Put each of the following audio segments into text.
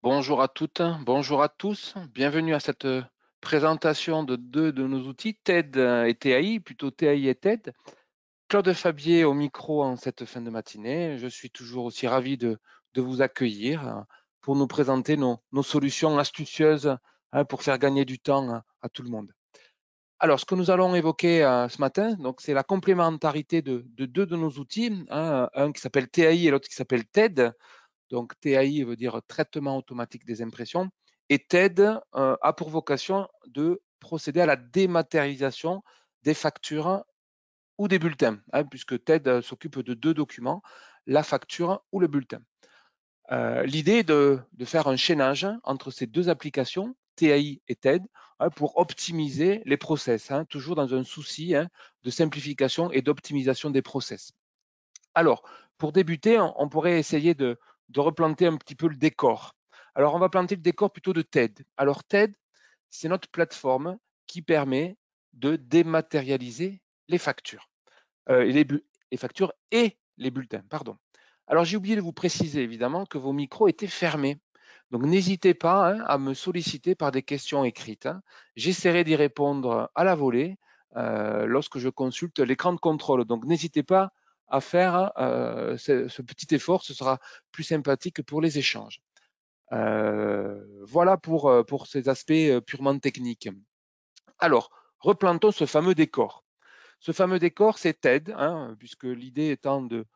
Bonjour à toutes, bonjour à tous. Bienvenue à cette présentation de deux de nos outils, TED et TAI, plutôt TAI et TED. Claude Fabier au micro en cette fin de matinée. Je suis toujours aussi ravi de vous accueillir pour nous présenter nos solutions astucieuses pour faire gagner du temps à tout le monde. Alors, ce que nous allons évoquer ce matin, donc c'est la complémentarité de deux de nos outils, un qui s'appelle TAI et l'autre qui s'appelle TED. Donc TAI veut dire traitement automatique des impressions et TED a pour vocation de procéder à la dématérialisation des factures ou des bulletins, puisque TED s'occupe de deux documents, la facture ou le bulletin. L'idée est de faire un chaînage entre ces deux applications, TAI et TED, pour optimiser les process, toujours dans un souci de simplification et d'optimisation des process. Alors, pour débuter, on pourrait essayer de replanter un petit peu le décor. Alors, on va planter le décor plutôt de TED. Alors, TED, c'est notre plateforme qui permet de dématérialiser les factures, les factures et les bulletins, pardon. Alors, j'ai oublié de vous préciser évidemment que vos micros étaient fermés. Donc, n'hésitez pas à me solliciter par des questions écrites. J'essaierai d'y répondre à la volée lorsque je consulte l'écran de contrôle. Donc, n'hésitez pas à faire ce petit effort, ce sera plus sympathique pour les échanges. Voilà pour ces aspects purement techniques. Alors, replantons ce fameux décor. Ce fameux décor, c'est TED, puisque l'idée étant de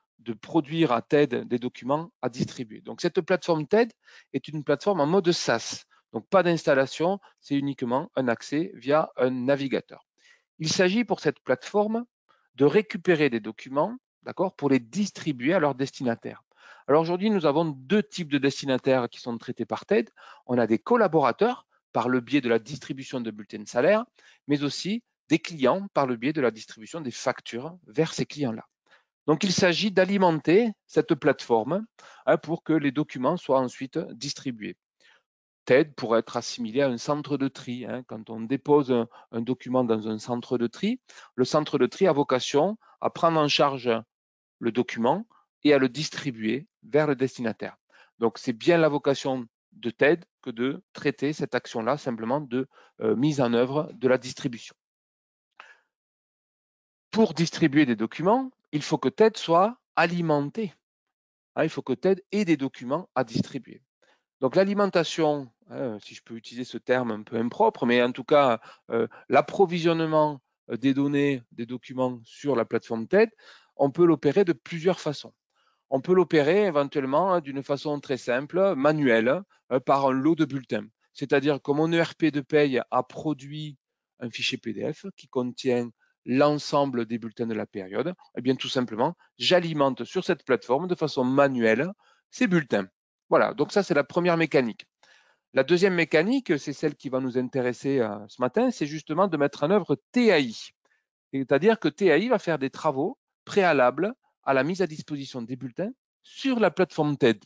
produire à TED des documents à distribuer. Donc, cette plateforme TED est une plateforme en mode SaaS. Donc, pas d'installation, c'est uniquement un accès via un navigateur. Il s'agit pour cette plateforme de récupérer des documents, d'accord, pour les distribuer à leurs destinataires. Alors aujourd'hui, nous avons deux types de destinataires qui sont traités par TED. On a des collaborateurs par le biais de la distribution de bulletins de salaire, mais aussi des clients par le biais de la distribution des factures vers ces clients-là. Donc il s'agit d'alimenter cette plateforme pour que les documents soient ensuite distribués. TED pourrait être assimilé à un centre de tri. Quand on dépose un document dans un centre de tri, le centre de tri a vocation à prendre en charge le document et à le distribuer vers le destinataire. Donc c'est bien la vocation de TED que de traiter cette action-là simplement de mise en œuvre de la distribution. Pour distribuer des documents, il faut que TED soit alimenté. Il faut que TED ait des documents à distribuer. Donc l'alimentation, si je peux utiliser ce terme un peu impropre, mais en tout cas l'approvisionnement des données, des documents sur la plateforme TED, on peut l'opérer de plusieurs façons. On peut l'opérer éventuellement d'une façon très simple, manuelle, par un lot de bulletins. C'est-à-dire que mon ERP de paye a produit un fichier PDF qui contient l'ensemble des bulletins de la période, et bien tout simplement, j'alimente sur cette plateforme de façon manuelle ces bulletins. Voilà, donc ça c'est la première mécanique. La deuxième mécanique, c'est celle qui va nous intéresser ce matin, c'est justement de mettre en œuvre TAI. C'est-à-dire que TAI va faire des travaux préalables à la mise à disposition des bulletins sur la plateforme TED.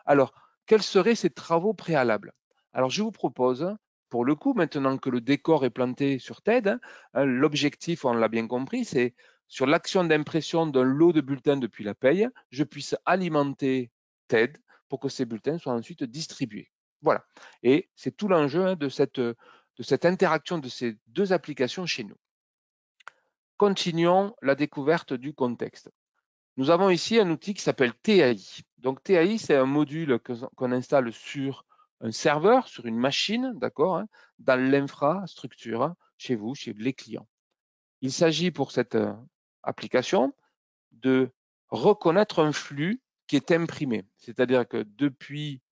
Alors, quels seraient ces travaux préalables? Alors, je vous propose, pour le coup, maintenant que le décor est planté sur TED, l'objectif, on l'a bien compris, c'est sur l'action d'impression d'un lot de bulletins depuis la paye, je puisse alimenter TED pour que ces bulletins soient ensuite distribués. Voilà. Et c'est tout l'enjeu de cette interaction de ces deux applications chez nous. Continuons la découverte du contexte. Nous avons ici un outil qui s'appelle TAI. Donc TAI, c'est un module qu'on installe sur un serveur, sur une machine, d'accord, dans l'infrastructure, chez vous, chez les clients. Il s'agit pour cette application de reconnaître un flux qui est imprimé. C'est-à-dire que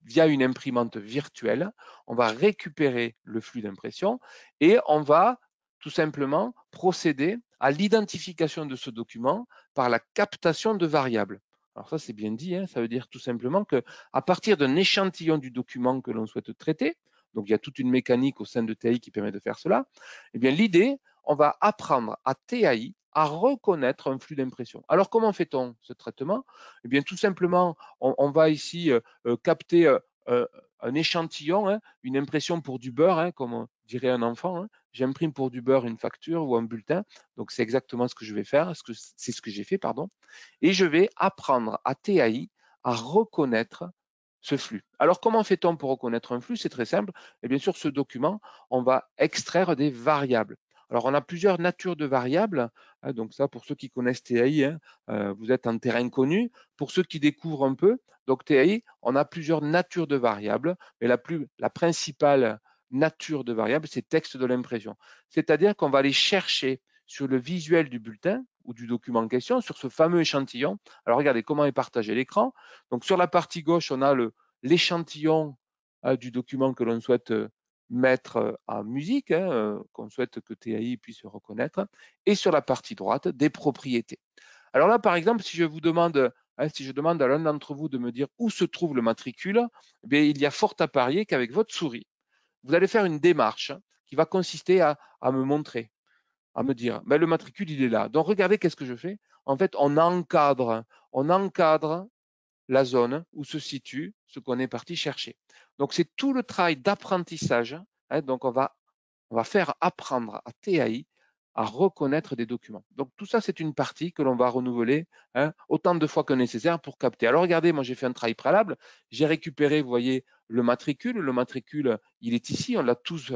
via une imprimante virtuelle, on va récupérer le flux d'impression et on va tout simplement procéder à l'identification de ce document par la captation de variables. Alors ça, c'est bien dit, ça veut dire tout simplement qu'à partir d'un échantillon du document que l'on souhaite traiter, donc il y a toute une mécanique au sein de TAI qui permet de faire cela, eh bien l'idée, on va apprendre à TAI à reconnaître un flux d'impression. Alors comment fait-on ce traitement? Eh bien tout simplement, on va ici capter un échantillon, une impression pour du beurre, comme dirait un enfant. J'imprime pour du beurre une facture ou un bulletin. Donc c'est exactement ce que je vais faire, c'est ce que j'ai fait, pardon. Et je vais apprendre à TAI à reconnaître ce flux. Alors, comment fait-on pour reconnaître un flux? C'est très simple. Et bien sûr, ce document, on va extraire des variables. Alors, on a plusieurs natures de variables. Donc ça, pour ceux qui connaissent TAI, vous êtes en terrain connu. Pour ceux qui découvrent un peu, donc TAI, on a plusieurs natures de variables, mais la principale nature de variable, c'est texte de l'impression. C'est-à-dire qu'on va aller chercher sur le visuel du bulletin ou du document en question, sur ce fameux échantillon. Alors regardez comment est partagé l'écran. Donc sur la partie gauche, on a l'échantillon du document que l'on souhaite mettre en musique, qu'on souhaite que TAI puisse reconnaître, et sur la partie droite, des propriétés. Alors là, par exemple, si je vous demande, si je demande à l'un d'entre vous de me dire où se trouve le matricule, eh bien, il y a fort à parier qu'avec votre souris, vous allez faire une démarche qui va consister à me montrer, à me dire, ben, le matricule, il est là. Donc, regardez qu'est-ce que je fais. En fait, on encadre la zone où se situe ce qu'on est parti chercher. Donc, c'est tout le travail d'apprentissage. Donc, on va faire apprendre à TAI à reconnaître des documents. Donc, tout ça, c'est une partie que l'on va renouveler autant de fois que nécessaire pour capter. Alors, regardez, moi, j'ai fait un travail préalable. J'ai récupéré, vous voyez, le matricule. Le matricule, il est ici, on l'a tous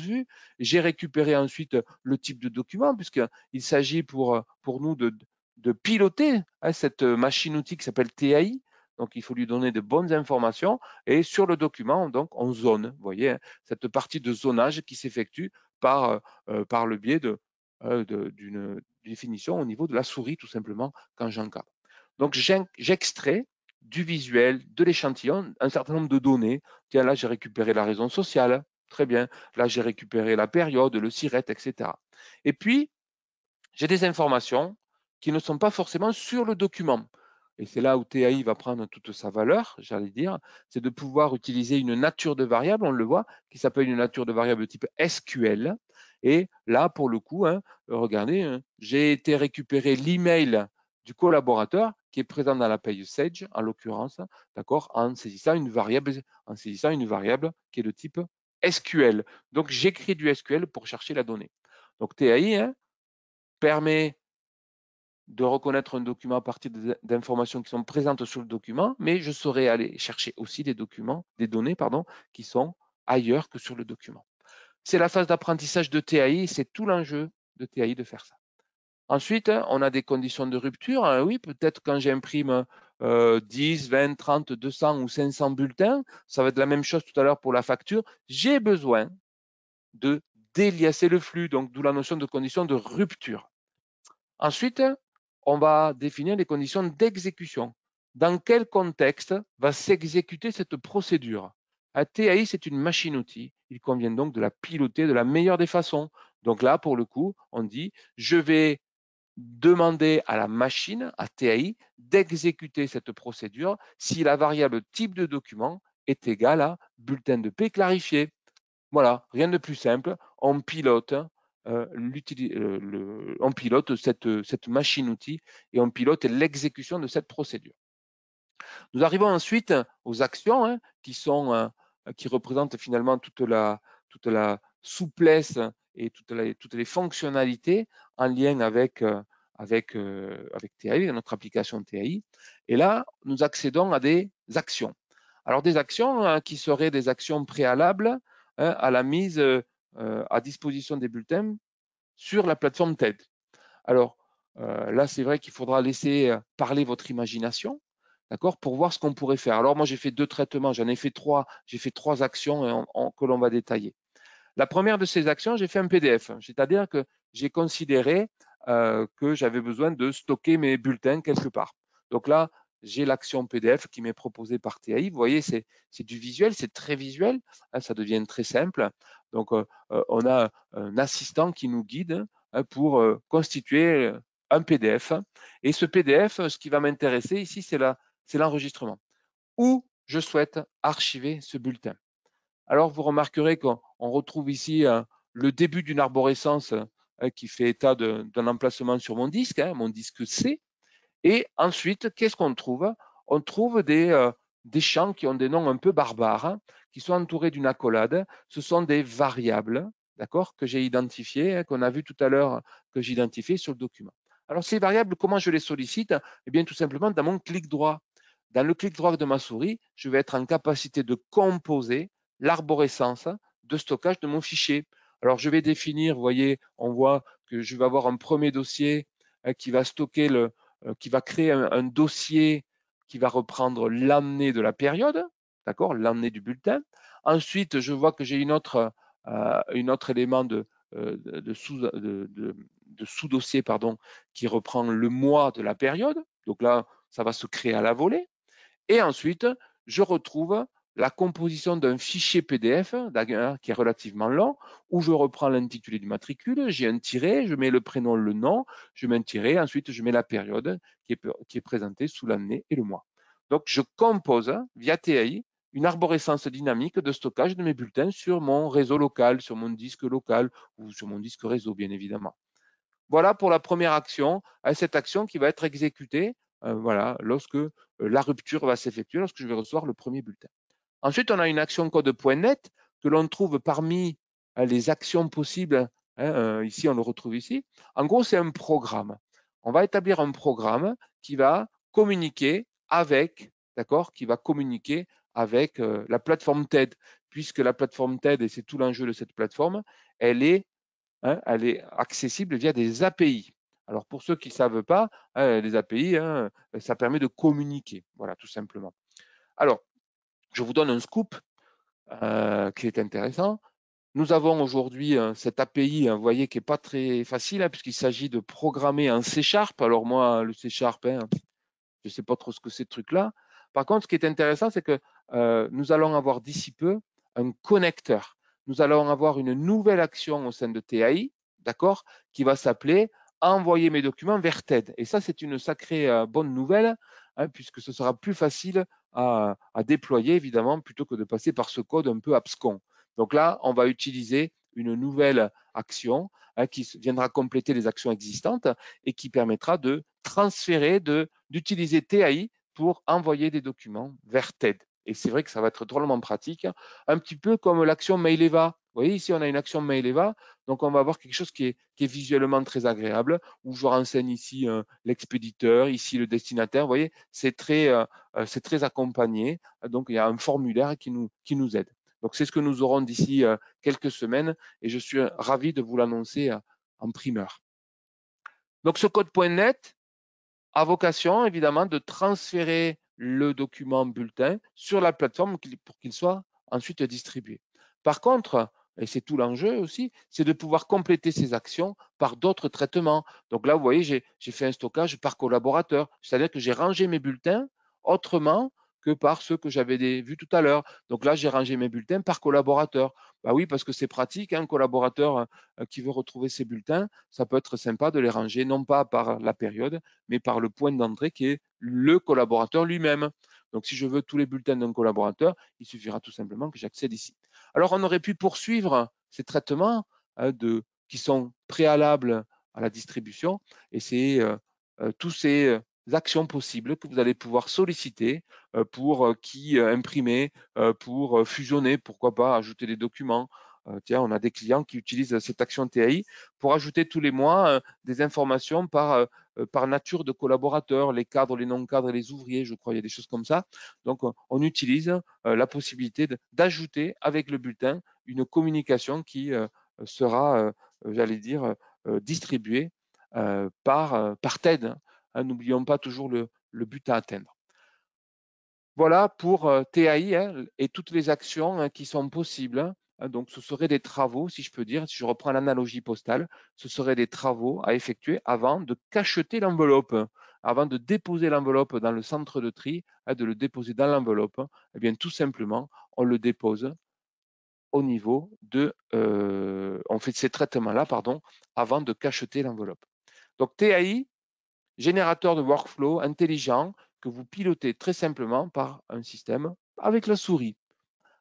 vu. J'ai récupéré ensuite le type de document, puisqu'il s'agit pour nous de piloter cette machine-outil qui s'appelle TAI. Donc, il faut lui donner de bonnes informations. Et sur le document, donc, on zone. Vous voyez, cette partie de zonage qui s'effectue par le biais d'une définition au niveau de la souris, tout simplement, quand j'encadre. Donc, j'extrais du visuel, de l'échantillon, un certain nombre de données. Tiens, là, j'ai récupéré la raison sociale. Très bien. Là, j'ai récupéré la période, le SIRET, etc. Et puis, j'ai des informations qui ne sont pas forcément sur le document. Et c'est là où TAI va prendre toute sa valeur, j'allais dire, c'est de pouvoir utiliser une nature de variable, on le voit, qui s'appelle une nature de variable de type SQL. Et là, pour le coup, regardez, j'ai été récupérer l'email du collaborateur qui est présent dans la page Sage, en l'occurrence, d'accord, en saisissant une variable qui est de type SQL. Donc, j'écris du SQL pour chercher la donnée. Donc, TAI permet de reconnaître un document à partir d'informations qui sont présentes sur le document, mais je saurais aller chercher aussi des données, qui sont ailleurs que sur le document. C'est la phase d'apprentissage de TAI, c'est tout l'enjeu de TAI de faire ça. Ensuite, on a des conditions de rupture. Oui, peut-être quand j'imprime 10, 20, 30, 200 ou 500 bulletins, ça va être la même chose tout à l'heure pour la facture. J'ai besoin de déliacer le flux, donc d'où la notion de condition de rupture. Ensuite, on va définir les conditions d'exécution. Dans quel contexte va s'exécuter cette procédure? Un TAI, c'est une machine-outil. Il convient donc de la piloter de la meilleure des façons. Donc là, pour le coup, on dit, je vais demander à la machine, à TAI, d'exécuter cette procédure si la variable type de document est égale à bulletin de paie clarifié. Voilà, rien de plus simple. On pilote, cette machine-outil et on pilote l'exécution de cette procédure. Nous arrivons ensuite aux actions qui représentent finalement toute la souplesse et toutes les fonctionnalités en lien avec TAI, notre application TAI. Et là, nous accédons à des actions. Alors des actions qui seraient des actions préalables à la mise à disposition des bulletins sur la plateforme TED. Alors là, c'est vrai qu'il faudra laisser parler votre imagination, d'accord, pour voir ce qu'on pourrait faire. Alors moi, j'ai fait 2 traitements, j'en ai fait 3, j'ai fait 3 actions que l'on va détailler. La première de ces actions, j'ai fait un PDF, c'est-à-dire que j'ai considéré que j'avais besoin de stocker mes bulletins quelque part. Donc là, j'ai l'action PDF qui m'est proposée par TAI. Vous voyez, c'est du visuel, c'est très visuel, ça devient très simple. Donc, on a un assistant qui nous guide pour constituer un PDF. Et ce PDF, ce qui va m'intéresser ici, c'est l'enregistrement. Où je souhaite archiver ce bulletin. Alors, vous remarquerez qu'on retrouve ici le début d'une arborescence qui fait état d'un emplacement sur mon disque C. Et ensuite, qu'est-ce qu'on trouve? On trouve des champs qui ont des noms un peu barbares, qui sont entourés d'une accolade. Ce sont des variables, d'accord, que j'ai identifiées, qu'on a vu tout à l'heure, que j'identifie sur le document. Alors, ces variables, comment je les sollicite? Eh bien, tout simplement dans mon clic droit. dans le clic droit de ma souris, je vais être en capacité de composer l'arborescence de stockage de mon fichier. Alors, je vais définir, vous voyez, on voit que je vais avoir un premier dossier qui va stocker qui va créer un dossier qui va reprendre l'année de la période, d'accord, l'année du bulletin. Ensuite, je vois que j'ai une autre élément de sous-dossier qui reprend le mois de la période. Donc là, ça va se créer à la volée. Et ensuite, je retrouve la composition d'un fichier PDF qui est relativement long, où je reprends l'intitulé du matricule, j'ai un tiret, je mets le prénom, le nom, je mets un tiret, ensuite je mets la période qui est présentée sous l'année et le mois. Donc, je compose via TAI une arborescence dynamique de stockage de mes bulletins sur mon réseau local, sur mon disque local ou sur mon disque réseau, bien évidemment. Voilà pour la première action, cette action qui va être exécutée voilà, lorsque la rupture va s'effectuer, lorsque je vais recevoir le premier bulletin. Ensuite, on a une action code.net que l'on trouve parmi les actions possibles. Ici, on le retrouve ici. En gros, c'est un programme. On va établir un programme qui va communiquer avec, d'accord, qui va communiquer avec la plateforme TED, puisque la plateforme TED, et c'est tout l'enjeu de cette plateforme, elle est accessible via des API. Alors, pour ceux qui ne savent pas, les API, ça permet de communiquer, voilà, tout simplement. Alors, je vous donne un scoop qui est intéressant. Nous avons aujourd'hui cette API, vous voyez, qui n'est pas très facile, puisqu'il s'agit de programmer en C#. Alors moi, le C#, je ne sais pas trop ce que c'est ce truc-là. Par contre, ce qui est intéressant, c'est que nous allons avoir d'ici peu un connecteur. Nous allons avoir une nouvelle action au sein de TAI, d'accord, qui va s'appeler envoyer mes documents vers TED. Et ça, c'est une sacrée bonne nouvelle, puisque ce sera plus facile à déployer, évidemment, plutôt que de passer par ce code un peu abscon. Donc là, on va utiliser une nouvelle action qui viendra compléter les actions existantes et qui permettra de transférer, d'utiliser TAI pour envoyer des documents vers TED. Et c'est vrai que ça va être drôlement pratique, un petit peu comme l'action Maileva. Vous voyez, ici, on a une action Maileva, donc on va avoir quelque chose qui est visuellement très agréable, où je renseigne ici l'expéditeur, ici le destinataire. Vous voyez, c'est très accompagné. Donc, il y a un formulaire qui nous aide. Donc, c'est ce que nous aurons d'ici quelques semaines et je suis ravi de vous l'annoncer en primeur. Donc, ce code.net a vocation, évidemment, de transférer le document bulletin sur la plateforme pour qu'il soit ensuite distribué. Par contre, et c'est tout l'enjeu aussi, c'est de pouvoir compléter ces actions par d'autres traitements. Donc là, vous voyez, j'ai fait un stockage par collaborateur, c'est-à-dire que j'ai rangé mes bulletins autrement que par ceux que j'avais vus tout à l'heure. Donc là, j'ai rangé mes bulletins par collaborateur. Bah oui, parce que c'est pratique, un collaborateur qui veut retrouver ses bulletins, ça peut être sympa de les ranger, non pas par la période, mais par le point d'entrée qui est le collaborateur lui-même. Donc, si je veux tous les bulletins d'un collaborateur, il suffira tout simplement que j'accède ici. Alors, on aurait pu poursuivre ces traitements qui sont préalables à la distribution et c'est tous ces actions possibles que vous allez pouvoir solliciter pour imprimer, pour fusionner, pourquoi pas ajouter des documents. Tiens, on a des clients qui utilisent cette action TAI pour ajouter tous les mois des informations par nature de collaborateurs, les cadres, les non-cadres et les ouvriers, je crois, il y a des choses comme ça. Donc, on utilise la possibilité d'ajouter avec le bulletin une communication qui sera, j'allais dire, distribuée par TED. N'oublions pas toujours le but à atteindre. Voilà pour TAI et toutes les actions qui sont possibles. Donc, ce seraient des travaux, si je peux dire, si je reprends l'analogie postale, ce seraient des travaux à effectuer avant de cacheter l'enveloppe, avant de déposer l'enveloppe dans le centre de tri, de le déposer dans l'enveloppe. Eh bien, tout simplement, on le dépose au niveau on fait ces traitements-là, avant de cacheter l'enveloppe. Donc, TAI, générateur de workflow intelligent que vous pilotez très simplement par un système avec la souris.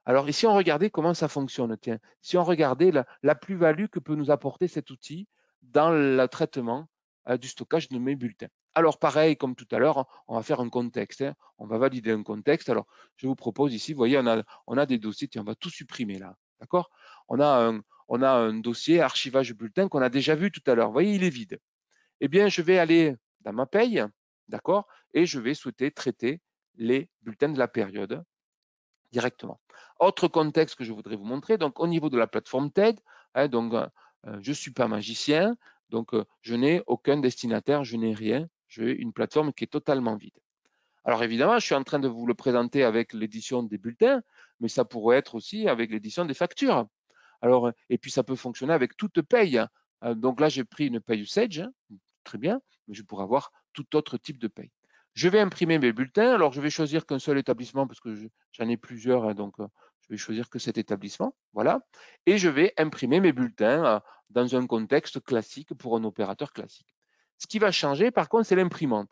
Alors ici, on regardait comment ça fonctionne. Tiens, si on regardait la plus-value que peut nous apporter cet outil dans le traitement du stockage de mes bulletins. Alors pareil, comme tout à l'heure, on va faire un contexte. On va valider un contexte. Alors, je vous propose ici, vous voyez, on a des dossiers. Tiens, on va tout supprimer là. D'accord? On a un dossier archivage bulletin qu'on a déjà vu tout à l'heure. Vous voyez, il est vide. Eh bien, je vais aller dans ma paye, d'accord, et je vais souhaiter traiter les bulletins de la période directement. Autre contexte que je voudrais vous montrer, donc au niveau de la plateforme TED, donc je ne suis pas magicien, donc je n'ai aucun destinataire, je n'ai rien, j'ai une plateforme qui est totalement vide. Alors évidemment, je suis en train de vous le présenter avec l'édition des bulletins, mais ça pourrait être aussi avec l'édition des factures. Alors, et puis ça peut fonctionner avec toute paye. Donc là, j'ai pris une paye Sage, hein, très bien, mais je pourrais avoir tout autre type de paye. Je vais imprimer mes bulletins. Alors, je vais choisir qu'un seul établissement parce que j'en ai plusieurs, hein, donc je vais choisir que cet établissement. Voilà. Et je vais imprimer mes bulletins dans un contexte classique pour un opérateur classique. Ce qui va changer, par contre, c'est l'imprimante.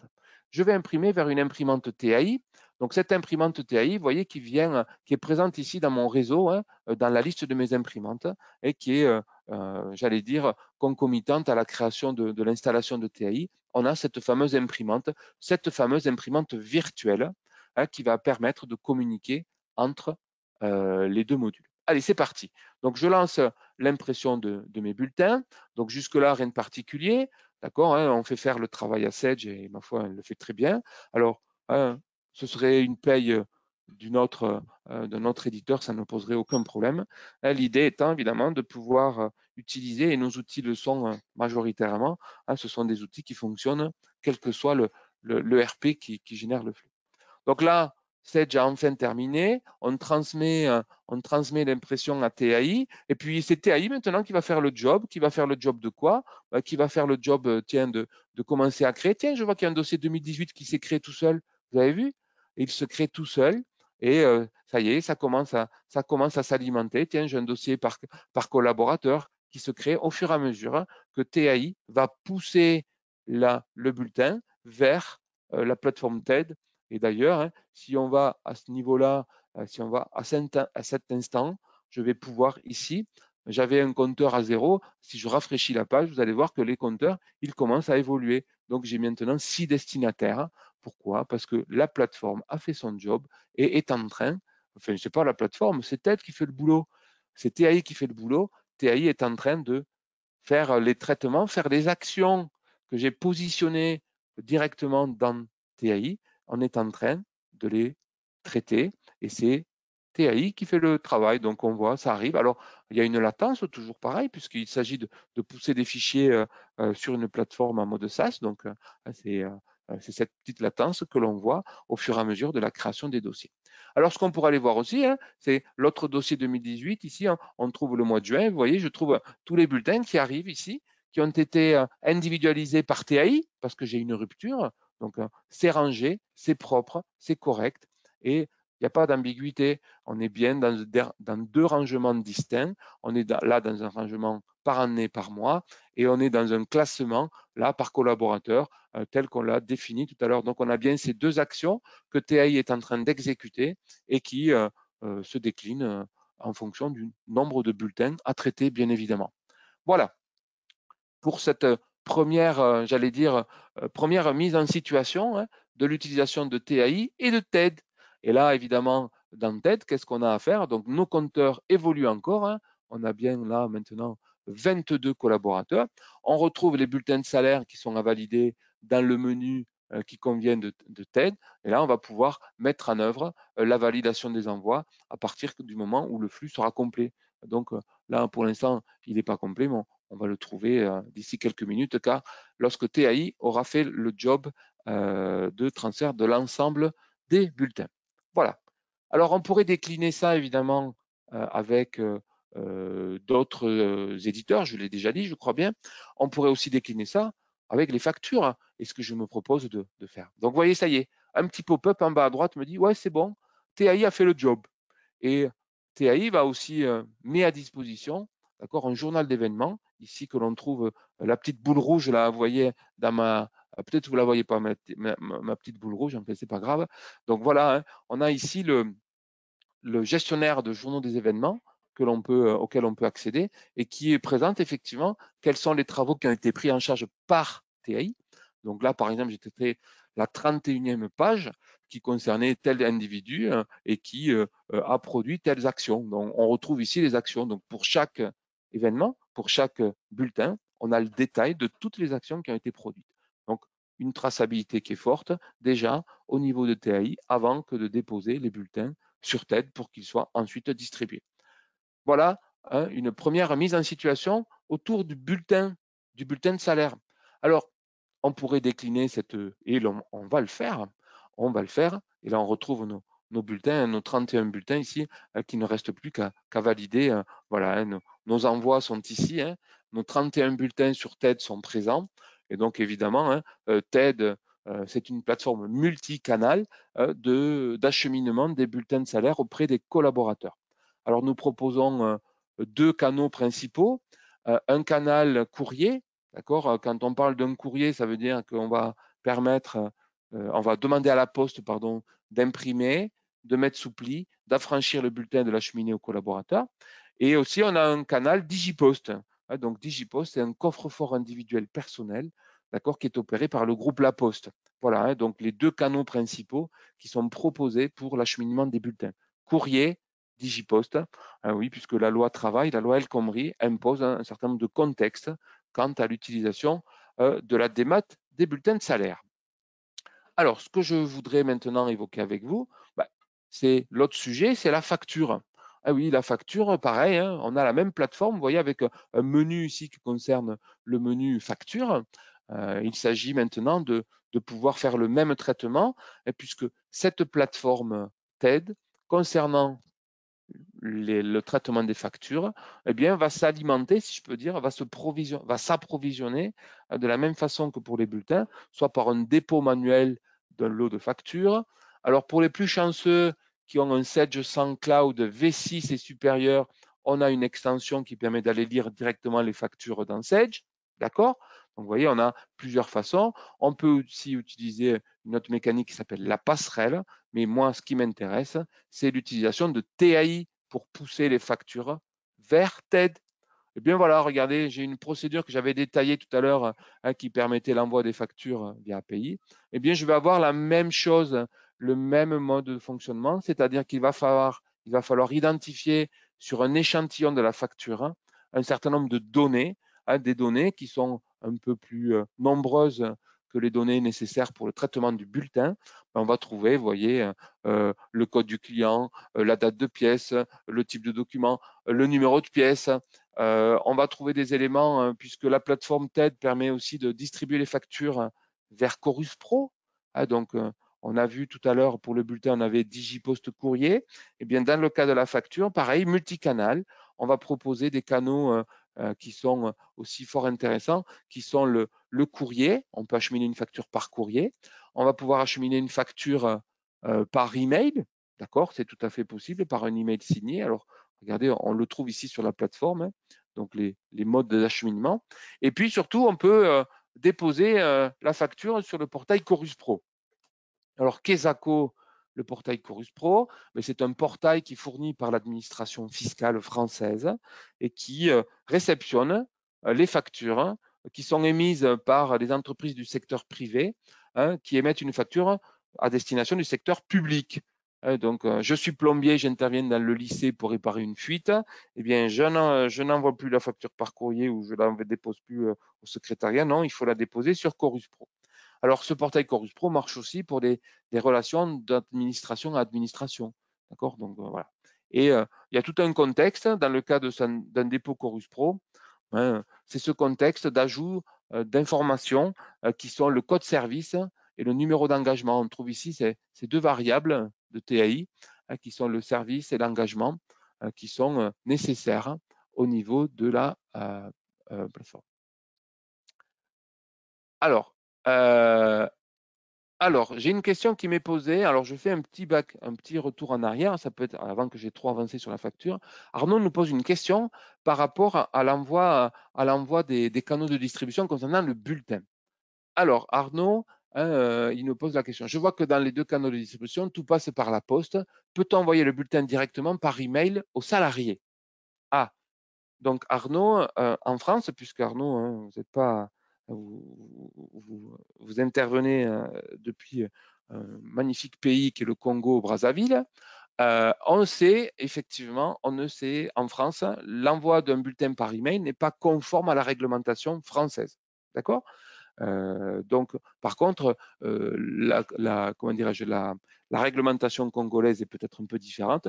Je vais imprimer vers une imprimante TAI. Donc, cette imprimante TAI, vous voyez, qui est présente ici dans mon réseau, hein, dans la liste de mes imprimantes, et qui est, j'allais dire, concomitante à la création de l'installation de TAI. On a cette fameuse imprimante virtuelle, hein, qui va permettre de communiquer entre les deux modules. Allez, c'est parti. Donc, je lance l'impression de mes bulletins. Donc, jusque-là, rien de particulier. D'accord, hein, on fait faire le travail à Sage et ma foi, elle le fait très bien. Alors, hein, ce serait une paye d'un autre éditeur, ça ne poserait aucun problème. Hein, l'idée étant évidemment de pouvoir utiliser, et nos outils le sont majoritairement, hein, ce sont des outils qui fonctionnent quel que soit le RP qui génère le flux. Donc là, Sage a enfin terminé, on transmet l'impression à TAI, et puis c'est TAI maintenant qui va faire le job. Qui va faire le job de quoi? Qui va faire le job, tiens, de commencer à créer. Tiens, je vois qu'il y a un dossier 2018 qui s'est créé tout seul, vous avez vu? Il se crée tout seul, et ça y est, ça commence à s'alimenter. Tiens, j'ai un dossier par collaborateur qui se crée au fur et à mesure, hein, que TAI va pousser le bulletin vers la plateforme TED. Et d'ailleurs, hein, si on va à ce niveau-là, si on va à cet instant, je vais pouvoir ici, j'avais un compteur à 0. Si je rafraîchis la page, vous allez voir que les compteurs, ils commencent à évoluer. Donc, j'ai maintenant 6 destinataires. Pourquoi? Parce que la plateforme a fait son job et est en train, enfin, ce n'est pas la plateforme, c'est TED qui fait le boulot. C'est TAI qui fait le boulot. TAI est en train de faire les traitements, faire les actions que j'ai positionnées directement dans TAI. On est en train de les traiter et c'est TAI qui fait le travail. Donc, on voit, ça arrive. Alors, il y a une latence, toujours pareil, puisqu'il s'agit de pousser des fichiers sur une plateforme en mode SaaS. Donc, c'est cette petite latence que l'on voit au fur et à mesure de la création des dossiers. Alors, ce qu'on pourrait aller voir aussi, hein, c'est l'autre dossier 2018. Ici, hein, on trouve le mois de juin. Vous voyez, je trouve tous les bulletins qui arrivent ici, qui ont été individualisés par TAI, parce que j'ai une rupture. Donc, c'est rangé, c'est propre, c'est correct. Et il n'y a pas d'ambiguïté. On est bien dans deux rangements distincts. On est là dans un rangement par année, par mois, et on est dans un classement, là, par collaborateur, tel qu'on l'a défini tout à l'heure. Donc, on a bien ces deux actions que TAI est en train d'exécuter et qui se déclinent en fonction du nombre de bulletins à traiter, bien évidemment. Voilà pour cette première, j'allais dire, première mise en situation, hein, de l'utilisation de TAI et de TED. Et là, évidemment, dans TED, qu'est-ce qu'on a à faire? Donc, nos compteurs évoluent encore, hein. On a bien là maintenant 22 collaborateurs. On retrouve les bulletins de salaire qui sont à valider dans le menu qui convient de TED. Et là, on va pouvoir mettre en œuvre la validation des envois à partir du moment où le flux sera complet. Donc là, pour l'instant, il n'est pas complet, mais on va le trouver d'ici quelques minutes, car lorsque TAI aura fait le job de transfert de l'ensemble des bulletins. Voilà. Alors, on pourrait décliner ça, évidemment, avec d'autres éditeurs, je l'ai déjà dit, je crois bien. On pourrait aussi décliner ça avec les factures, hein, et ce que je me propose de faire. Donc, vous voyez, ça y est, un petit pop-up en bas à droite me dit « Ouais, c'est bon, TAI a fait le job ». Et TAI va aussi mettre à disposition, d'accord, un journal d'événements, ici que l'on trouve la petite boule rouge, là, vous voyez, dans peut-être vous ne la voyez pas, ma petite boule rouge, en fait, c'est pas grave. Donc voilà, hein, on a ici le gestionnaire de journaux des événements auquel on peut accéder et qui présente effectivement quels sont les travaux qui ont été pris en charge par TAI. Donc là, par exemple, j'ai traité la 31e page qui concernait tel individu et qui a produit telles actions. Donc, on retrouve ici les actions. Donc, pour chaque événement, pour chaque bulletin, on a le détail de toutes les actions qui ont été produites. Donc, une traçabilité qui est forte déjà au niveau de TAI avant que de déposer les bulletins sur TED pour qu'ils soient ensuite distribués. Voilà une première mise en situation autour du bulletin de salaire. Alors, on pourrait décliner et on va le faire, et là on retrouve nos bulletins, nos 31 bulletins ici, qui ne restent plus qu'à valider. Voilà, nos envois sont ici, nos 31 bulletins sur TED sont présents, et donc évidemment, TED, c'est une plateforme multicanal d'acheminement des bulletins de salaire auprès des collaborateurs. Alors nous proposons deux canaux principaux, un canal courrier. D'accord. Quand on parle d'un courrier, ça veut dire qu'on va on va demander à la poste, pardon, d'imprimer, de mettre sous pli, d'affranchir le bulletin, de l'acheminer au collaborateur. Et aussi, on a un canal Digipost. Donc, Digipost, c'est un coffre-fort individuel personnel, d'accord, qui est opéré par le groupe La Poste. Voilà, donc les deux canaux principaux qui sont proposés pour l'acheminement des bulletins. Courrier, Digipost. Oui, puisque la loi travail, la loi El Khomri impose un certain nombre de contextes quant à l'utilisation de la démat des bulletins de salaire. Alors, ce que je voudrais maintenant évoquer avec vous, c'est l'autre sujet, c'est la facture. Ah oui, la facture, pareil, on a la même plateforme, vous voyez, avec un menu ici qui concerne le menu facture. Il s'agit maintenant de pouvoir faire le même traitement, puisque cette plateforme TED, concernant le traitement des factures, eh bien, va s'alimenter, si je peux dire, va s'approvisionner de la même façon que pour les bulletins, soit par un dépôt manuel d'un lot de factures. Alors, pour les plus chanceux qui ont un Sage 100 Cloud V6 et supérieur, on a une extension qui permet d'aller lire directement les factures dans Sage. D'accord? Donc, vous voyez, on a plusieurs façons. On peut aussi utiliser une autre mécanique qui s'appelle la passerelle, mais moi, ce qui m'intéresse, c'est l'utilisation de TAI pour pousser les factures vers TED. Eh bien voilà, regardez, j'ai une procédure que j'avais détaillée tout à l'heure qui permettait l'envoi des factures via API. Eh bien, je vais avoir la même chose, le même mode de fonctionnement, c'est-à-dire qu'il va falloir identifier sur un échantillon de la facture un certain nombre de données, des données qui sont un peu plus nombreuses que les données nécessaires pour le traitement du bulletin. On va trouver, vous voyez, le code du client, la date de pièce, le type de document, le numéro de pièce. On va trouver des éléments, puisque la plateforme TED permet aussi de distribuer les factures vers Chorus Pro. Donc, on a vu tout à l'heure pour le bulletin, on avait Digipost courrier. Et bien, dans le cas de la facture, pareil, multicanal. On va proposer des canaux qui sont aussi fort intéressants, qui sont le courrier. On peut acheminer une facture par courrier. On va pouvoir acheminer une facture par email. D'accord, c'est tout à fait possible par un email signé. Alors, regardez, on le trouve ici sur la plateforme, donc les modes d'acheminement. Et puis surtout, on peut déposer la facture sur le portail Chorus Pro. Alors, Quesaco, le portail Chorus Pro, c'est un portail qui est fourni par l'administration fiscale française et qui réceptionne les factures qui sont émises par les entreprises du secteur privé qui émettent une facture à destination du secteur public. Donc, je suis plombier, j'interviens dans le lycée pour réparer une fuite. Eh bien, je n'envoie plus la facture par courrier ou je ne la dépose plus au secrétariat. Non, il faut la déposer sur Chorus Pro. Alors, ce portail Chorus Pro marche aussi pour des relations d'administration à administration. D'accord? Donc, voilà. Et il y a tout un contexte dans le cas d'un dépôt Chorus Pro. C'est ce contexte d'ajout d'informations qui sont le code service et le numéro d'engagement. On trouve ici ces deux variables de TAI qui sont le service et l'engagement qui sont nécessaires au niveau de la plateforme. Alors, j'ai une question qui m'est posée. Alors, je fais un petit retour en arrière. Ça peut être avant que j'ai trop avancé sur la facture. Arnaud nous pose une question par rapport à l'envoi des canaux de distribution concernant le bulletin. Alors, Arnaud, il nous pose la question. Je vois que dans les deux canaux de distribution, tout passe par la poste. Peut-on envoyer le bulletin directement par email aux salariés? Ah, donc Arnaud, en France, puisque Arnaud, vous n'êtes pas, vous intervenez depuis un magnifique pays qui est le Congo-Brazzaville. On sait effectivement, en France, l'envoi d'un bulletin par email n'est pas conforme à la réglementation française. D'accord? Donc, par contre, comment dirais-je, la réglementation congolaise est peut-être un peu différente.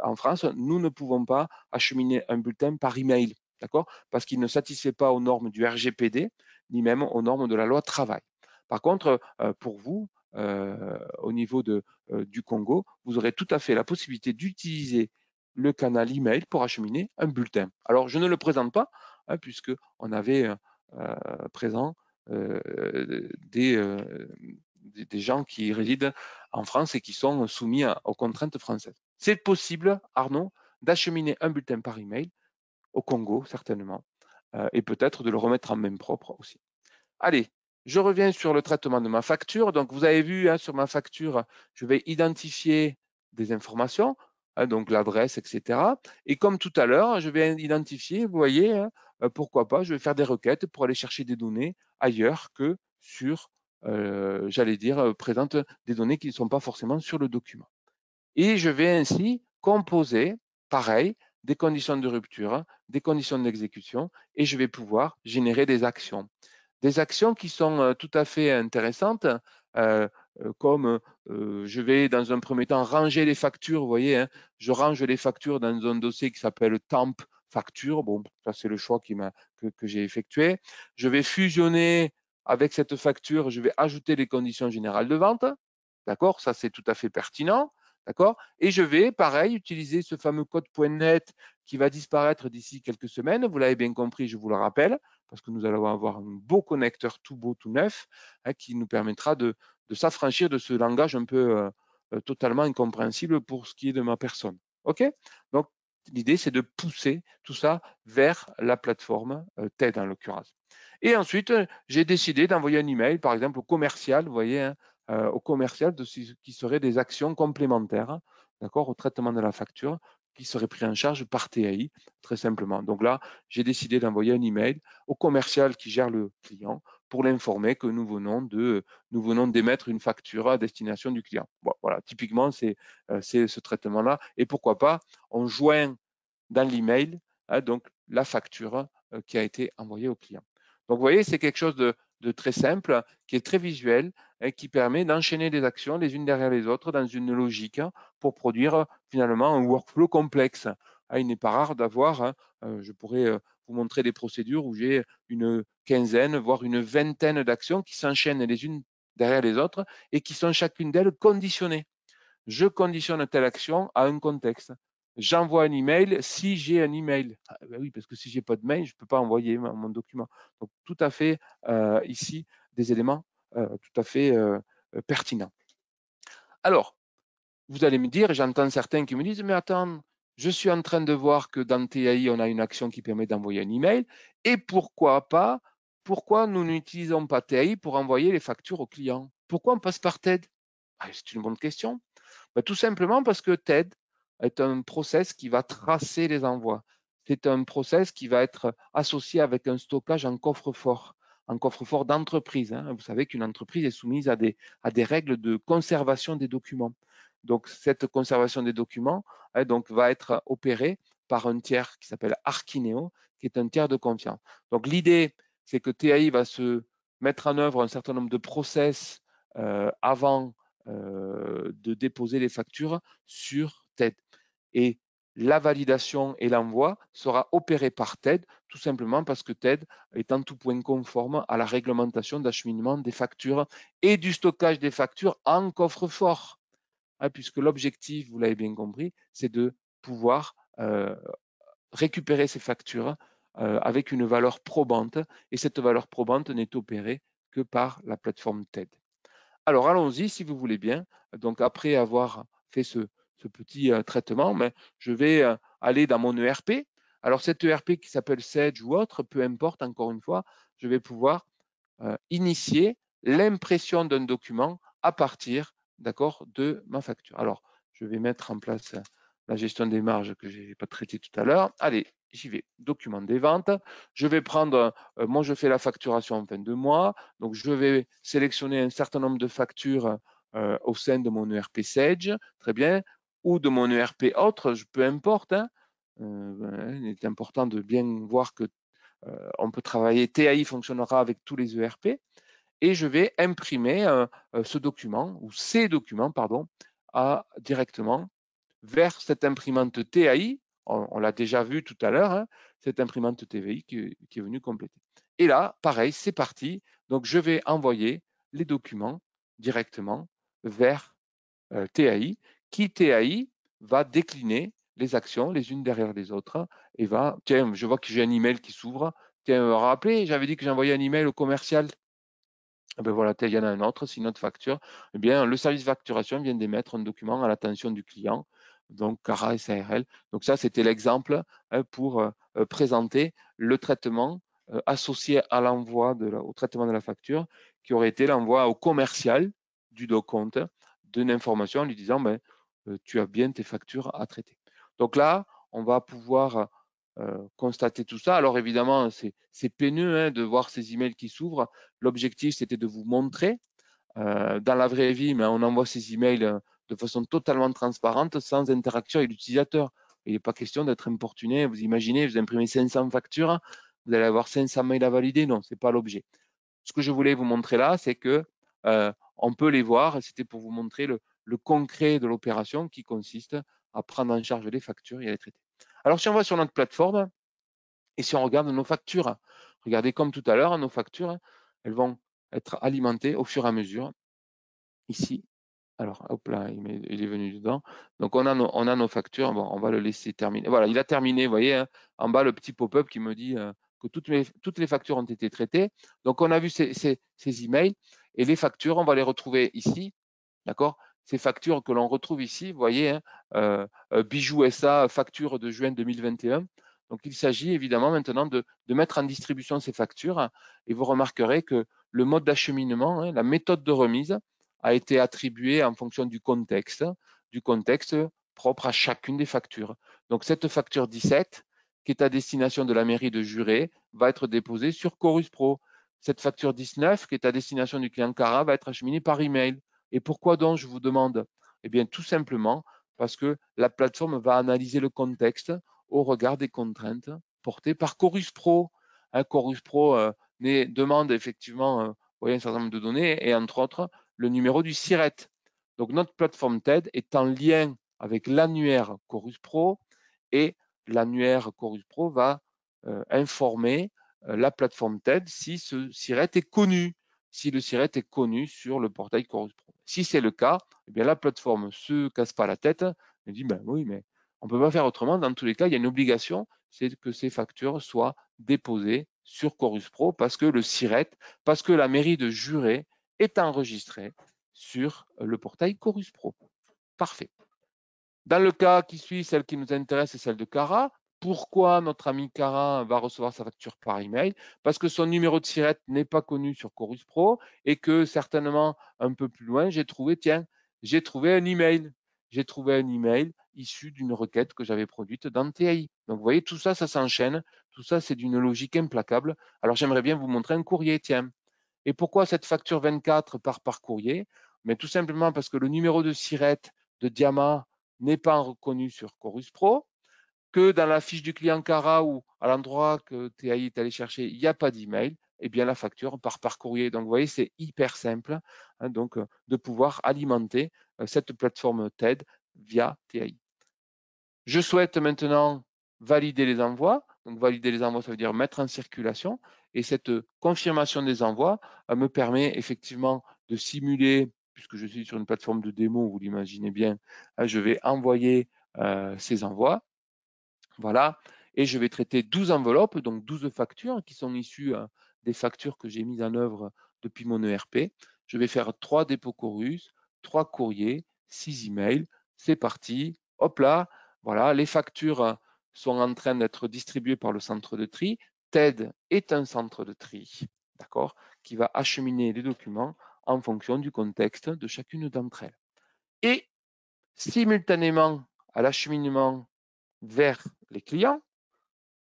En France, nous ne pouvons pas acheminer un bulletin par email, d'accord? Parce qu'il ne satisfait pas aux normes du RGPD, ni même aux normes de la loi travail. Par contre, pour vous, au niveau du Congo, vous aurez tout à fait la possibilité d'utiliser le canal email pour acheminer un bulletin. Alors, je ne le présente pas, hein, puisqu'on avait présent des gens qui résident en France et qui sont soumis aux contraintes françaises. C'est possible, Arnaud, d'acheminer un bulletin par email au Congo, certainement, et peut-être de le remettre en main propre aussi. Allez, je reviens sur le traitement de ma facture. Donc, vous avez vu, hein, sur ma facture, je vais identifier des informations, hein, donc l'adresse, etc. Et comme tout à l'heure, je vais identifier, vous voyez, hein, pourquoi pas, je vais faire des requêtes pour aller chercher des données ailleurs que sur, j'allais dire, présente des données qui ne sont pas forcément sur le document. Et je vais ainsi composer, pareil, des conditions de rupture, des conditions d'exécution, et je vais pouvoir générer des actions. Des actions qui sont tout à fait intéressantes, comme je vais dans un premier temps ranger les factures, vous voyez, hein, je range les factures dans un dossier qui s'appelle temp facture, bon, ça c'est le choix que j'ai effectué. Je vais fusionner avec cette facture, je vais ajouter les conditions générales de vente, d'accord, ça c'est tout à fait pertinent, d'accord, et je vais, pareil, utiliser ce fameux code.net qui va disparaître d'ici quelques semaines, vous l'avez bien compris, je vous le rappelle, parce que nous allons avoir un beau connecteur tout beau, tout neuf, hein, qui nous permettra de s'affranchir de ce langage un peu totalement incompréhensible pour ce qui est de ma personne. OK? Donc, l'idée, c'est de pousser tout ça vers la plateforme TED en l'occurrence. Et ensuite, j'ai décidé d'envoyer un email, par exemple, au commercial, vous voyez, hein, au commercial de ce qui seraient des actions complémentaires, hein, d'accord, au traitement de la facture, qui seraient pris en charge par TAI, très simplement. Donc là, j'ai décidé d'envoyer un email au commercial qui gère le client pour l'informer que nous venons d'émettre une facture à destination du client. Bon, voilà, typiquement, c'est ce traitement-là. Et pourquoi pas, on joint dans l'email, hein, donc la facture qui a été envoyée au client. Donc, vous voyez, c'est quelque chose de très simple, qui est très visuel, et qui permet d'enchaîner des actions les unes derrière les autres dans une logique, hein, pour produire finalement un workflow complexe. Ah, il n'est pas rare d'avoir, hein, je pourrais vous montrer des procédures où j'ai une quinzaine, voire une vingtaine d'actions qui s'enchaînent les unes derrière les autres et qui sont chacune d'elles conditionnées. Je conditionne telle action à un contexte. J'envoie un email si j'ai un email. Ah, ben oui, parce que si j'ai pas de mail, je ne peux pas envoyer mon document. Donc, tout à fait ici des éléments tout à fait pertinents. Alors, vous allez me dire, j'entends certains qui me disent, mais attends, je suis en train de voir que dans TAI, on a une action qui permet d'envoyer un email. Et pourquoi nous n'utilisons pas TAI pour envoyer les factures aux clients? Pourquoi on passe par TED? Ah, c'est une bonne question. Tout simplement parce que TED est un process qui va tracer les envois. C'est un process qui va être associé avec un stockage en coffre-fort d'entreprise, hein. Vous savez qu'une entreprise est soumise à des règles de conservation des documents. Donc, cette conservation des documents, hein, donc, va être opérée par un tiers qui s'appelle Archineo, qui est un tiers de confiance. Donc, l'idée, c'est que TAI va se mettre en œuvre un certain nombre de process avant de déposer les factures sur TED. Et la validation et l'envoi sera opéré par TED, tout simplement parce que TED est en tout point conforme à la réglementation d'acheminement des factures et du stockage des factures en coffre-fort. Hein, puisque l'objectif, vous l'avez bien compris, c'est de pouvoir récupérer ces factures avec une valeur probante, et cette valeur probante n'est opérée que par la plateforme TED. Alors, allons-y, si vous voulez bien. Donc, après avoir fait ce petit traitement, je vais aller dans mon ERP. Alors, cet ERP qui s'appelle Sage ou autre, peu importe, encore une fois, je vais pouvoir initier l'impression d'un document à partir, d'accord, de ma facture. Alors, je vais mettre en place la gestion des marges que je n'ai pas traité tout à l'heure. Allez, j'y vais. Document des ventes. Je vais prendre, moi je fais la facturation en fin de mois, donc je vais sélectionner un certain nombre de factures au sein de mon ERP Sage, très bien, ou de mon ERP autre, peu importe, hein. Il est important de bien voir que on peut travailler, TAI fonctionnera avec tous les ERP. et je vais imprimer ce document, ou ces documents, pardon, directement vers cette imprimante TAI. On l'a déjà vu tout à l'heure, hein, cette imprimante TVI qui est venue compléter. Et là, pareil, c'est parti. Donc, je vais envoyer les documents directement vers TAI, qui TAI va décliner les actions les unes derrière les autres et va, tiens, je vois que j'ai un email qui s'ouvre. Tiens, rappelez, j'avais dit que j'envoyais un email au commercial. Ben voilà, il y en a un autre, c'est une autre facture. Eh bien, le service facturation vient d'émettre un document à l'attention du client, donc CARA SARL. Donc ça, c'était l'exemple pour présenter le traitement associé à l'envoi au traitement de la facture, qui aurait été l'envoi au commercial du compte d'une information en lui disant ben, tu as bien tes factures à traiter. Donc là, on va pouvoir constater tout ça. Alors évidemment, c'est peineux hein, de voir ces emails qui s'ouvrent. L'objectif, c'était de vous montrer. Dans la vraie vie, mais on envoie ces emails de façon totalement transparente, sans interaction avec l'utilisateur. Il n'est pas question d'être importuné. Vous imaginez, vous imprimez 500 factures, vous allez avoir 500 mails à valider. Non, ce n'est pas l'objet. Ce que je voulais vous montrer là, c'est que on peut les voir. C'était pour vous montrer le concret de l'opération qui consiste à prendre en charge les factures et à les traiter. Alors, si on va sur notre plateforme, et si on regarde nos factures, regardez comme tout à l'heure, nos factures, elles vont être alimentées au fur et à mesure. Ici, alors hop là, il est venu dedans. Donc on a nos factures, bon, on va le laisser terminer. Voilà, il a terminé, vous voyez, hein, en bas le petit pop-up qui me dit que toutes les factures ont été traitées. Donc on a vu ces emails et les factures, on va les retrouver ici, d'accord? Ces factures que l'on retrouve ici, vous voyez, hein, Bijoux SA, facture de juin 2021. Donc, il s'agit évidemment maintenant de mettre en distribution ces factures et vous remarquerez que le mode d'acheminement, hein, la méthode de remise a été attribuée en fonction du contexte propre à chacune des factures. Donc, cette facture 17, qui est à destination de la mairie de Juré, va être déposée sur Chorus Pro. Cette facture 19, qui est à destination du client Cara, va être acheminée par email. Et pourquoi donc, je vous demande? Eh bien, tout simplement parce que la plateforme va analyser le contexte au regard des contraintes portées par Chorus Pro. Hein, Chorus Pro demande effectivement un certain nombre de données et entre autres le numéro du SIRET. Donc notre plateforme TED est en lien avec l'annuaire Chorus Pro et l'annuaire Chorus Pro va informer la plateforme TED si ce SIRET est connu, si le SIRET est connu sur le portail Chorus Pro. Si c'est le cas, eh bien la plateforme ne se casse pas la tête et dit ben oui, mais on ne peut pas faire autrement. Dans tous les cas, il y a une obligation, c'est que ces factures soient déposées sur Chorus Pro parce que le SIRET, parce que la mairie de Juré est enregistrée sur le portail Chorus Pro. Parfait. Dans le cas qui suit, celle qui nous intéresse, c'est celle de Cara. Pourquoi notre ami Cara va recevoir sa facture par email? Parce que son numéro de SIRET n'est pas connu sur Chorus Pro et que certainement un peu plus loin, j'ai trouvé un email. J'ai trouvé un email issu d'une requête que j'avais produite dans TAI. Donc vous voyez, tout ça, ça s'enchaîne. Tout ça, c'est d'une logique implacable. Alors j'aimerais bien vous montrer un courrier, tiens. Et pourquoi cette facture 24 part par courrier? Mais tout simplement parce que le numéro de SIRET de Diama n'est pas reconnu sur Chorus Pro, que dans la fiche du client Cara ou à l'endroit que TAI est allé chercher, il n'y a pas d'email, et bien la facture part par courrier. Donc vous voyez, c'est hyper simple hein, donc, de pouvoir alimenter cette plateforme TED via TAI. Je souhaite maintenant valider les envois. Donc valider les envois, ça veut dire mettre en circulation. Et cette confirmation des envois me permet effectivement de simuler, puisque je suis sur une plateforme de démo, vous l'imaginez bien, je vais envoyer ces envois. Voilà. Et je vais traiter 12 enveloppes, donc 12 factures qui sont issues des factures que j'ai mises en œuvre depuis mon ERP. Je vais faire 3 dépôts Chorus, 3 courriers, 6 emails. C'est parti. Hop là. Voilà, les factures sont en train d'être distribuées par le centre de tri. TED est un centre de tri, d'accord, qui va acheminer les documents en fonction du contexte de chacune d'entre elles. Et simultanément à l'acheminement vers les clients,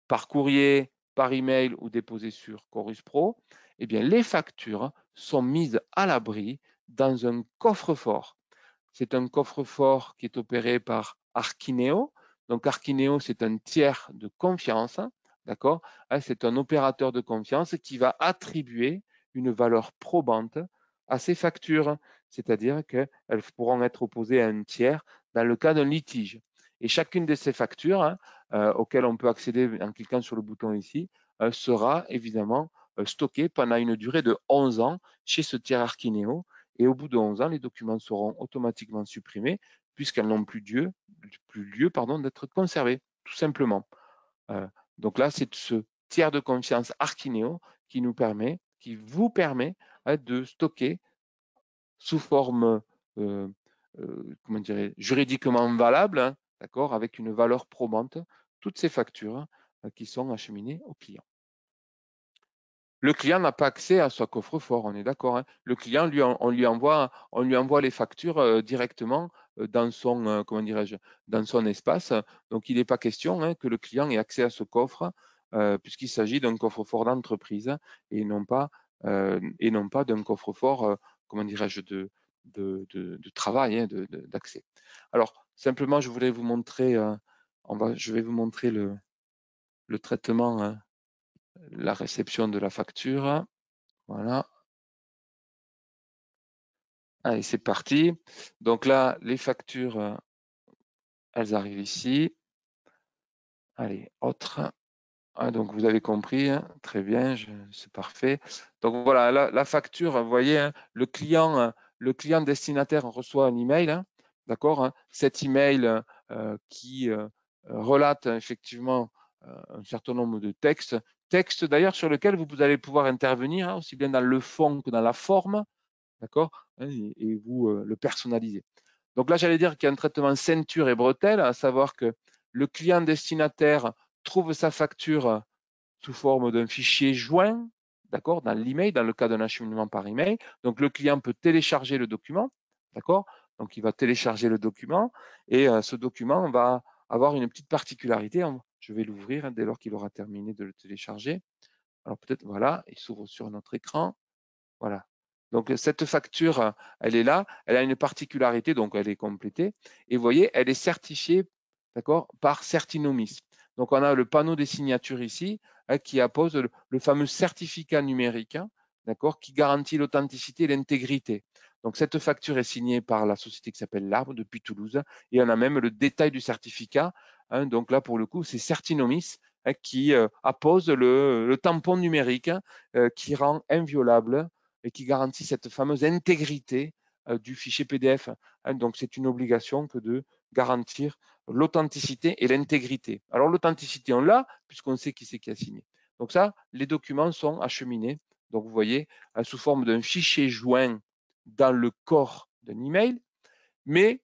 par courrier, par email ou déposées sur Chorus Pro, eh bien, les factures sont mises à l'abri dans un coffre-fort. C'est un coffre-fort qui est opéré par Archineo. Donc, Archineo, c'est un tiers de confiance, d'accord? C'est un opérateur de confiance qui va attribuer une valeur probante à ces factures, c'est-à-dire qu'elles pourront être opposées à un tiers dans le cas d'un litige. Et chacune de ces factures auxquelles on peut accéder en cliquant sur le bouton ici sera évidemment stockée pendant une durée de 11 ans chez ce tiers Archineo. Et au bout de 11 ans, les documents seront automatiquement supprimés puisqu'elles n'ont plus lieu d'être conservées, tout simplement. Donc là, c'est ce tiers de confiance Archineo qui vous permet de stocker sous forme comment dirais, juridiquement valable, hein, d'accord, avec une valeur probante, toutes ces factures qui sont acheminées au client. Le client n'a pas accès à son coffre-fort, on est d'accord. Hein. Le client, on lui envoie les factures directement dans son, comment dirais-je, dans son espace. Donc, il n'est pas question que le client ait accès à ce coffre, puisqu'il s'agit d'un coffre-fort d'entreprise et non pas d'un coffre-fort, comment dirais-je, de travail, hein, d'accès. Alors, simplement, je voulais vous montrer, je vais vous montrer le traitement, la réception de la facture. Voilà. Allez, c'est parti. Donc là, les factures, elles arrivent ici. Allez, autre. Ah, donc vous avez compris, hein, très bien, c'est parfait. Donc voilà, la facture, vous voyez, hein, le client destinataire reçoit un email, hein, d'accord, hein, cet email qui relate effectivement un certain nombre de textes d'ailleurs sur lequel vous allez pouvoir intervenir, hein, aussi bien dans le fond que dans la forme, d'accord, hein, et vous le personnaliser. Donc là, j'allais dire qu'il y a un traitement ceinture et bretelle, à savoir que le client destinataire trouve sa facture sous forme d'un fichier joint, d'accord, dans l'email, dans le cas d'un acheminement par email. Donc le client peut télécharger le document, d'accord. Donc il va télécharger le document et ce document va avoir une petite particularité. Je vais l'ouvrir dès lors qu'il aura terminé de le télécharger. Alors peut-être, voilà, il s'ouvre sur notre écran. Voilà. Donc cette facture, elle est là, elle a une particularité, donc elle est complétée. Et vous voyez, elle est certifiée, d'accord, par Certinomis. Donc on a le panneau des signatures ici qui appose le fameux certificat numérique, hein, d'accord, qui garantit l'authenticité et l'intégrité. Donc cette facture est signée par la société qui s'appelle L'Arbre depuis Toulouse et on a même le détail du certificat. Hein, donc là pour le coup, c'est Certinomis qui appose le tampon numérique qui rend inviolable et qui garantit cette fameuse intégrité du fichier PDF. Hein, donc, c'est une obligation que de garantir l'authenticité et l'intégrité. Alors, l'authenticité, on l'a, puisqu'on sait qui c'est qui a signé. Donc ça, les documents sont acheminés. Donc, vous voyez, sous forme d'un fichier joint dans le corps d'un email, mais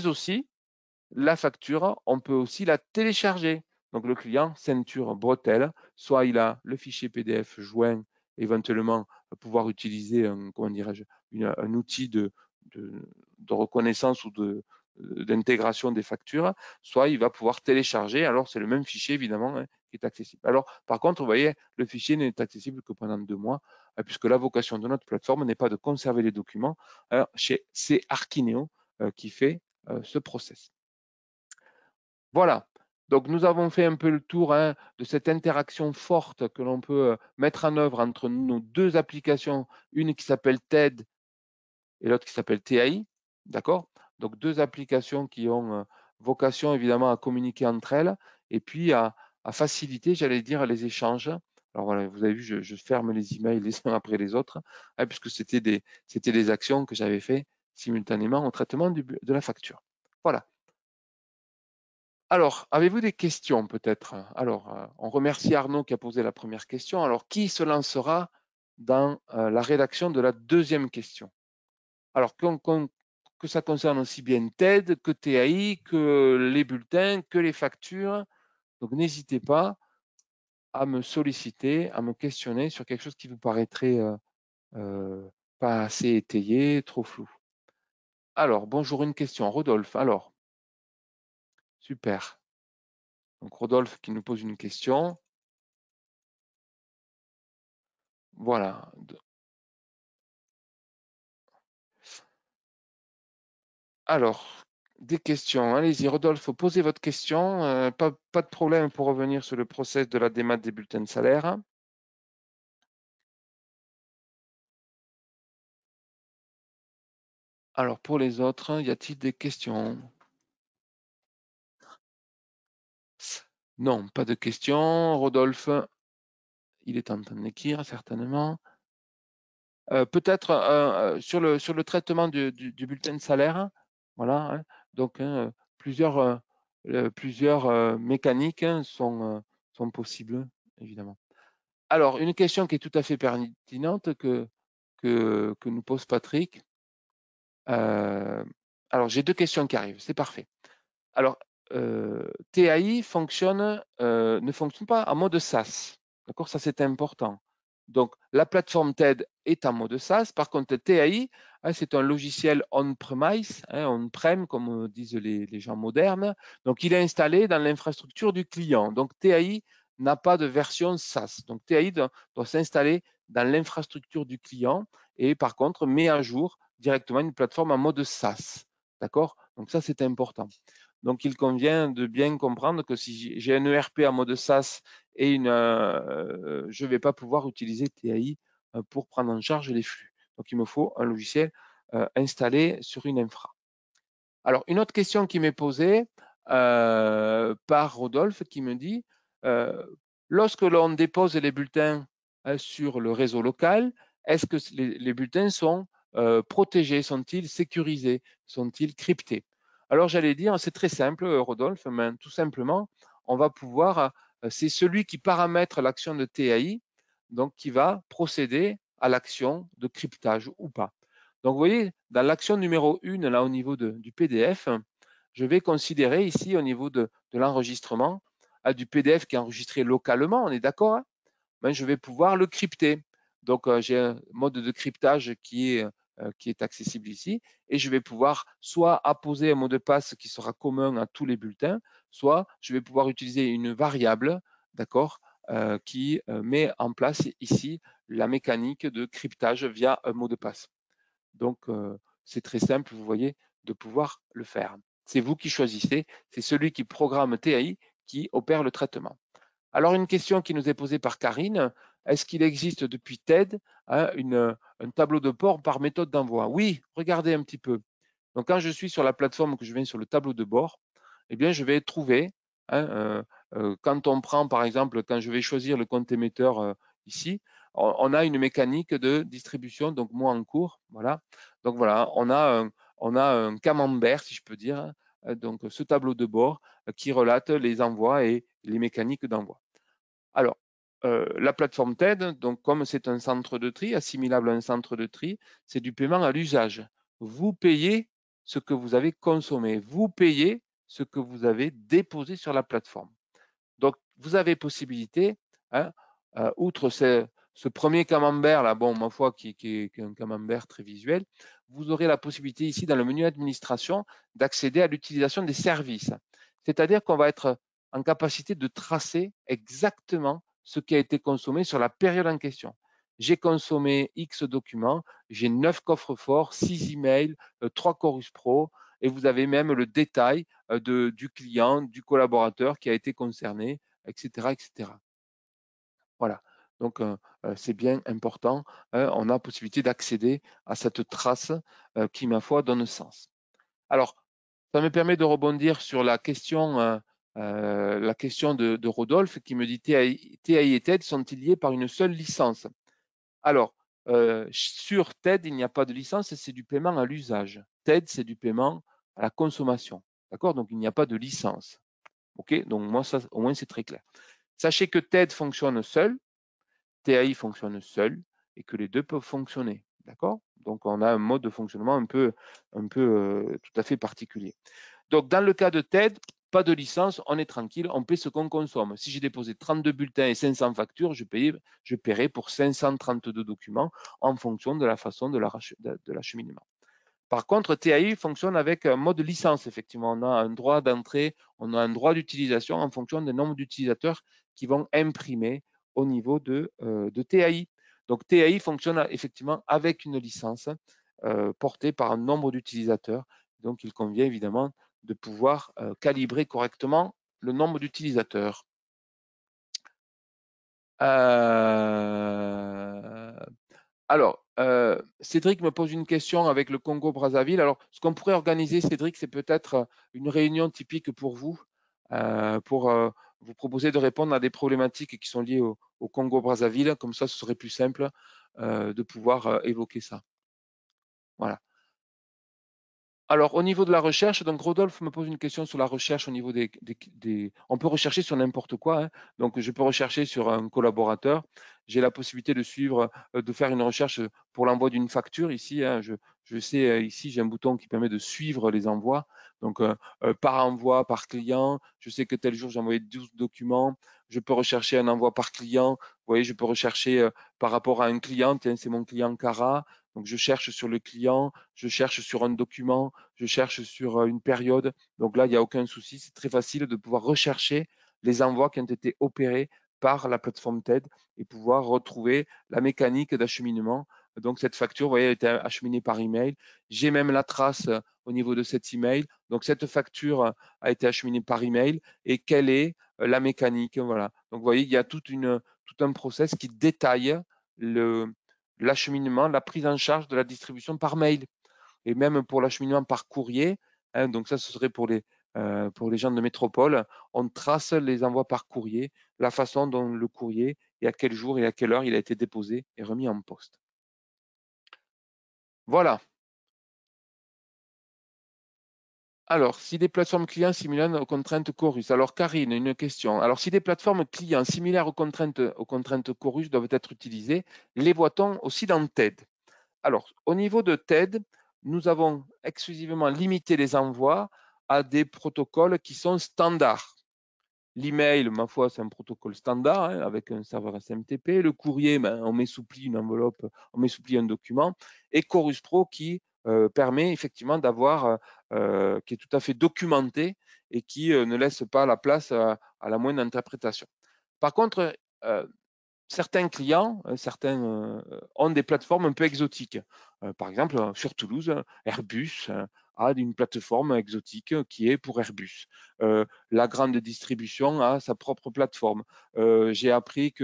aussi, la facture, on peut aussi la télécharger. Donc, le client, ceinture, bretelle, soit il a le fichier PDF joint, éventuellement pouvoir utiliser un outil de reconnaissance ou d'intégration des factures, soit il va pouvoir télécharger. Alors, c'est le même fichier, évidemment, hein, qui est accessible. Alors, par contre, vous voyez, le fichier n'est accessible que pendant 2 mois, puisque la vocation de notre plateforme n'est pas de conserver les documents. C'est Archineo qui fait ce process. Voilà. Donc, nous avons fait un peu le tour de cette interaction forte que l'on peut mettre en œuvre entre nos deux applications, une qui s'appelle TED et l'autre qui s'appelle TAI. D'accord? Donc, deux applications qui ont vocation évidemment à communiquer entre elles et puis à faciliter, j'allais dire, les échanges. Alors voilà, vous avez vu, je ferme les emails les uns après les autres, puisque c'était des actions que j'avais fait simultanément au traitement de la facture. Voilà. Alors, avez-vous des questions peut-être? Alors, on remercie Arnaud qui a posé la première question. Alors, qui se lancera dans la rédaction de la deuxième question? Alors, que ça concerne aussi bien TED que TAI, que les bulletins, que les factures. Donc, n'hésitez pas à me solliciter, à me questionner sur quelque chose qui vous paraîtrait pas assez étayé, trop flou. Alors, bonjour, une question. Rodolphe, alors, super. Donc, Rodolphe qui nous pose une question. Voilà. Alors, des questions. Allez-y, Rodolphe, posez votre question. Pas de problème pour revenir sur le process de la démat des bulletins de salaire. Alors, pour les autres, y a-t-il des questions? Non, pas de questions. Rodolphe, il est en train d'écrire, certainement. Peut-être sur le traitement du bulletin de salaire, voilà, hein, donc plusieurs mécaniques sont possibles, évidemment. Alors, une question qui est tout à fait pertinente que nous pose Patrick. Alors, j'ai deux questions qui arrivent, c'est parfait. Alors, TAI ne fonctionne pas en mode SaaS. D'accord, ça c'est important. Donc, la plateforme TED est en mode SaaS. Par contre, TAI, hein, c'est un logiciel on-premise, hein, on-prem, comme disent les gens modernes. Donc, il est installé dans l'infrastructure du client. Donc, TAI n'a pas de version SaaS. Donc, TAI doit s'installer dans l'infrastructure du client et par contre, met à jour directement une plateforme en mode SaaS. D'accord? Donc, ça, c'est important. Donc, il convient de bien comprendre que si j'ai un ERP en mode SaaS et je ne vais pas pouvoir utiliser TAI pour prendre en charge les flux. Donc, il me faut un logiciel installé sur une infra. Alors, une autre question qui m'est posée par Rodolphe qui me dit, lorsque l'on dépose les bulletins sur le réseau local, est-ce que les bulletins sont protégés, sont-ils sécurisés, sont-ils cryptés? Alors, j'allais dire, c'est très simple, Rodolphe, mais tout simplement, on va pouvoir, c'est celui qui paramètre l'action de TAI, donc qui va procéder à l'action de cryptage ou pas. Donc, vous voyez, dans l'action numéro 1, là au niveau du PDF, je vais considérer ici au niveau de l'enregistrement du PDF qui est enregistré localement, on est d'accord, hein? Ben, je vais pouvoir le crypter. Donc, j'ai un mode de cryptage qui est accessible ici et je vais pouvoir soit apposer un mot de passe qui sera commun à tous les bulletins, soit je vais pouvoir utiliser une variable, d'accord, qui met en place ici la mécanique de cryptage via un mot de passe. Donc, c'est très simple, vous voyez, de pouvoir le faire. C'est vous qui choisissez, c'est celui qui programme TAI qui opère le traitement. Alors, une question qui nous est posée par Karine, est-ce qu'il existe depuis TED hein, un tableau de bord par méthode d'envoi? Oui, regardez un petit peu. Donc, quand je suis sur la plateforme, que je viens sur le tableau de bord, eh bien, je vais trouver, hein, quand on prend, par exemple, quand je vais choisir le compte émetteur ici, on a une mécanique de distribution, donc mois en cours, voilà. Donc voilà, on a un camembert, si je peux dire, donc ce tableau de bord qui relate les envois et les mécaniques d'envoi. Alors, la plateforme TED, donc comme c'est un centre de tri, assimilable à un centre de tri, c'est du paiement à l'usage. Vous payez ce que vous avez consommé, vous payez ce que vous avez déposé sur la plateforme. Donc, vous avez possibilité, hein, outre ce premier camembert, là, bon, ma foi, qui est un camembert très visuel, vous aurez la possibilité ici, dans le menu administration, d'accéder à l'utilisation des services. C'est-à-dire qu'on va être en capacité de tracer exactement ce qui a été consommé sur la période en question. J'ai consommé X documents, j'ai 9 coffres forts, 6 emails, 3 Chorus Pro, et vous avez même le détail du client, du collaborateur qui a été concerné, etc. etc. Voilà, donc c'est bien important, hein, on a possibilité d'accéder à cette trace qui, ma foi, donne sens. Alors, ça me permet de rebondir sur la question de Rodolphe qui me dit TAI et TED sont-ils liés par une seule licence? Alors, sur TED, il n'y a pas de licence, c'est du paiement à l'usage. TED, c'est du paiement à la consommation. D'accord? Donc, il n'y a pas de licence. OK? Donc, moi, ça, au moins, c'est très clair. Sachez que TED fonctionne seul, TAI fonctionne seul et que les deux peuvent fonctionner. D'accord? Donc, on a un mode de fonctionnement un peu tout à fait particulier. Donc, dans le cas de TED, pas de licence, on est tranquille, on paie ce qu'on consomme. Si j'ai déposé 32 bulletins et 500 factures, je paierai pour 532 documents en fonction de la façon de l'acheminement. Par contre, TAI fonctionne avec un mode licence, effectivement. On a un droit d'entrée, on a un droit d'utilisation en fonction des nombres d'utilisateurs qui vont imprimer au niveau de TAI. Donc, TAI fonctionne effectivement avec une licence portée par un nombre d'utilisateurs. Donc, il convient évidemment de pouvoir calibrer correctement le nombre d'utilisateurs. Alors, Cédric me pose une question avec le Congo-Brazzaville. Alors, ce qu'on pourrait organiser, Cédric, c'est peut-être une réunion typique pour vous, pour vous proposer de répondre à des problématiques qui sont liées au Congo-Brazzaville. Comme ça, ce serait plus simple de pouvoir évoquer ça. Voilà. Alors, au niveau de la recherche, donc Rodolphe me pose une question sur la recherche au niveau On peut rechercher sur n'importe quoi, hein. Donc, je peux rechercher sur un collaborateur. J'ai la possibilité de suivre, de faire une recherche pour l'envoi d'une facture ici, hein. Je sais, ici, j'ai un bouton qui permet de suivre les envois. Donc, par envoi, par client. Je sais que tel jour, j'ai envoyé 12 documents. Je peux rechercher un envoi par client. Vous voyez, je peux rechercher par rapport à un client. Tiens, c'est mon client Cara. Donc, je cherche sur le client, je cherche sur un document, je cherche sur une période. Donc là, il n'y a aucun souci. C'est très facile de pouvoir rechercher les envois qui ont été opérés par la plateforme TED et pouvoir retrouver la mécanique d'acheminement. Donc, cette facture, vous voyez, elle a été acheminée par email. J'ai même la trace au niveau de cet email. Donc, cette facture a été acheminée par email et quelle est la mécanique. Voilà. Donc, vous voyez, il y a tout un process qui détaille l'acheminement, la prise en charge de la distribution par mail et même pour l'acheminement par courrier. Hein, donc ça, ce serait pour les gens de métropole. On trace les envois par courrier, la façon dont le courrier et à quel jour et à quelle heure il a été déposé et remis en poste. Voilà. Alors, si des plateformes clients similaires aux contraintes Chorus. Alors, Karine, une question. Alors, si des plateformes clients similaires aux contraintes Chorus doivent être utilisées, les voit-on aussi dans TED? Alors, au niveau de TED, nous avons exclusivement limité les envois à des protocoles qui sont standards. L'email, ma foi, c'est un protocole standard hein, avec un serveur SMTP. Le courrier, on m'essouplit une enveloppe, on m'essouplit un document. Et Chorus Pro qui permet effectivement d'avoir, qui est tout à fait documenté et qui ne laisse pas la place à la moindre interprétation. Par contre, certains clients, certains ont des plateformes un peu exotiques. Par exemple, sur Toulouse, Airbus a une plateforme exotique qui est pour Airbus. La grande distribution a sa propre plateforme. J'ai appris que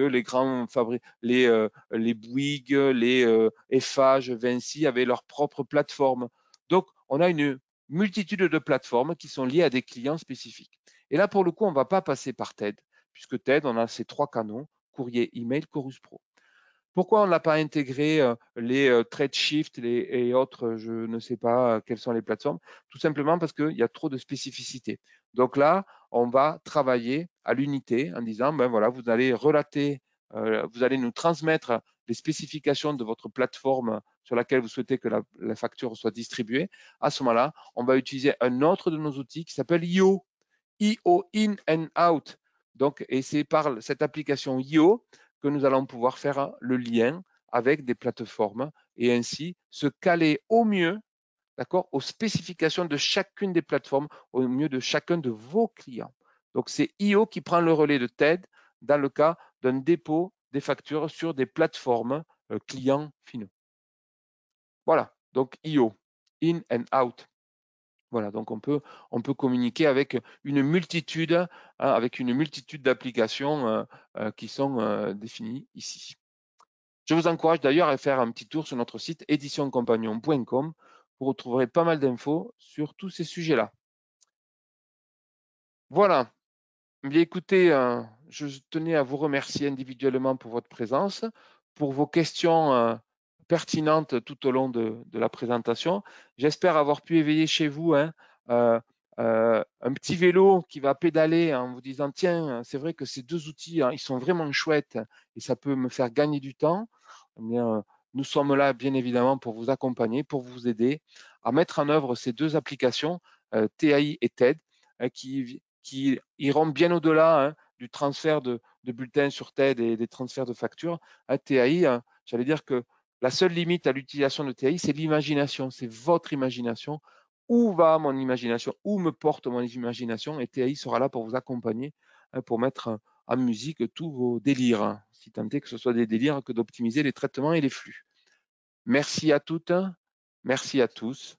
les Bouygues, les Eiffage, Vinci avaient leur propre plateforme. Donc, on a une multitude de plateformes qui sont liées à des clients spécifiques. Et là, pour le coup, on ne va pas passer par TED, puisque TED, on a ces 3 canaux courrier, email, Chorus Pro. Pourquoi on n'a pas intégré les TradeShift et autres, je ne sais pas quelles sont les plateformes? Tout simplement parce qu'il y a trop de spécificités. Donc là, on va travailler à l'unité en disant, ben voilà, vous allez relater, vous allez nous transmettre les spécifications de votre plateforme sur laquelle vous souhaitez que la facture soit distribuée. À ce moment-là, on va utiliser un autre de nos outils qui s'appelle IO, IO In and Out. Donc, et c'est par cette application IO que nous allons pouvoir faire le lien avec des plateformes et ainsi se caler au mieux, d'accord, aux spécifications de chacune des plateformes, au mieux de chacun de vos clients. Donc, c'est IO qui prend le relais de TED dans le cas d'un dépôt des factures sur des plateformes clients finaux. Voilà, donc IO, In and Out. Voilà, donc on peut communiquer avec une multitude, hein, avec une multitude d'applications qui sont définies ici. Je vous encourage d'ailleurs à faire un petit tour sur notre site éditioncompagnon.com. Vous retrouverez pas mal d'infos sur tous ces sujets-là. Voilà. Bien écoutez, je tenais à vous remercier individuellement pour votre présence, pour vos questions pertinentes tout au long de la présentation. J'espère avoir pu éveiller chez vous hein, un petit vélo qui va pédaler en vous disant tiens, c'est vrai que ces deux outils, hein, ils sont vraiment chouettes et ça peut me faire gagner du temps. Eh bien, nous sommes là bien évidemment pour vous accompagner, pour vous aider à mettre en œuvre ces deux applications, TAI et TED, qui iront bien au-delà hein, du transfert de bulletins sur TED et des transferts de factures. À TAI, hein, j'allais dire que la seule limite à l'utilisation de TAI, c'est l'imagination, c'est votre imagination. Où va mon imagination? Où me porte mon imagination? Et TAI sera là pour vous accompagner, hein, pour mettre en musique tous vos délires, hein, si tant est que ce soit des délires que d'optimiser les traitements et les flux. Merci à toutes, merci à tous.